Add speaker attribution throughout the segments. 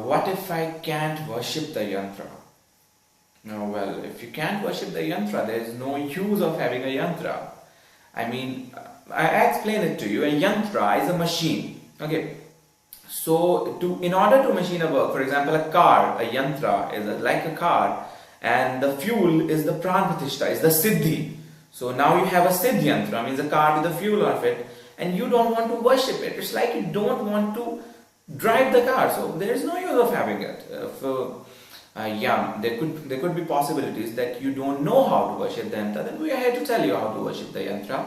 Speaker 1: what if I can't worship the yantra? No, well, if you can't worship the yantra, there is no use of having a yantra. I mean, I explain it to you. A yantra is a machine. Okay. So, in order to machine a work, for example, a car, a yantra is like a car, and the fuel is the pran pratishtha, is the siddhi. So now you have a siddhi yantra, means a car with the fuel of it, and you don't want to worship it. It's like you don't want to drive the car. So there is no use of having it. There could be possibilities that you don't know how to worship the yantra. Then we are here to tell you how to worship the yantra.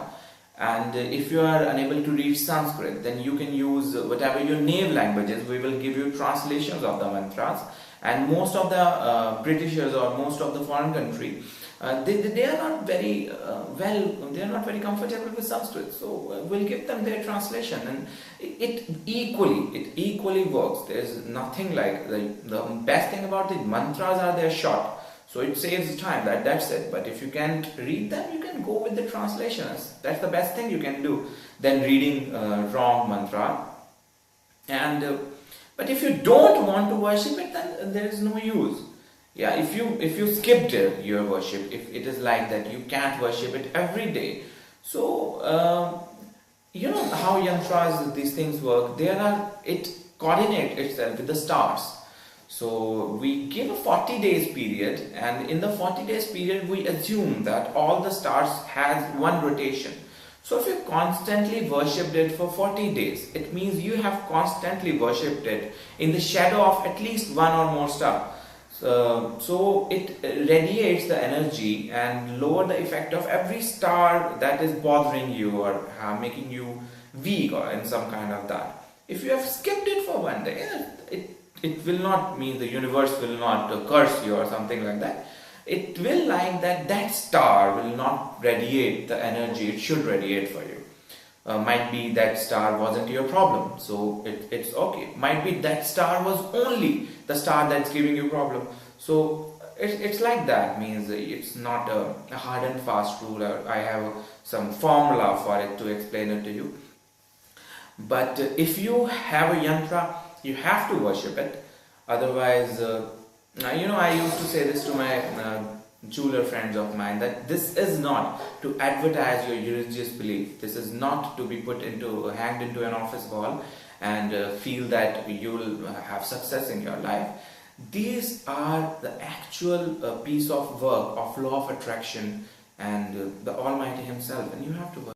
Speaker 1: And if you are unable to read Sanskrit, then you can use whatever your native language is. We will give you translations of the mantras. And most of the Britishers or most of the foreign country, they are not very they are not very comfortable with Sanskrit. So we'll give them their translation, and it equally works. There's nothing like the best thing about the mantras are they're short. So it saves time, that's it. But if you can't read them, you can go with the translations. That's the best thing you can do than reading wrong mantra. And but if you don't want to worship it, then there is no use. Yeah, if you skipped your worship, if it is like that, you can't worship it every day. So you know how yantras, these things work. It coordinates itself with the stars. So we give a 40 days period, and in the 40 days period we assume that all the stars has one rotation. So if you constantly worshipped it for 40 days, it means you have constantly worshipped it in the shadow of at least one or more star. So it radiates the energy and lower the effect of every star that is bothering you or making you weak or in some kind of that. If you have skipped it for one day, it will not mean the universe will not curse you or something like that. It will like that star will not radiate the energy it should radiate for you. Might be that star wasn't your problem, so it's okay. Might be that star was only the star that's giving you problem. So it's like that, means it's not a hard and fast rule, or I have some formula for it to explain it to you. But if you have a yantra, you have to worship it. Otherwise, I used to say this to my jeweler friends of mine, that this is not to advertise your religious belief. This is not to be hanged into an office wall and feel that you will have success in your life. These are the actual piece of work of law of attraction and the Almighty Himself, and you have to work.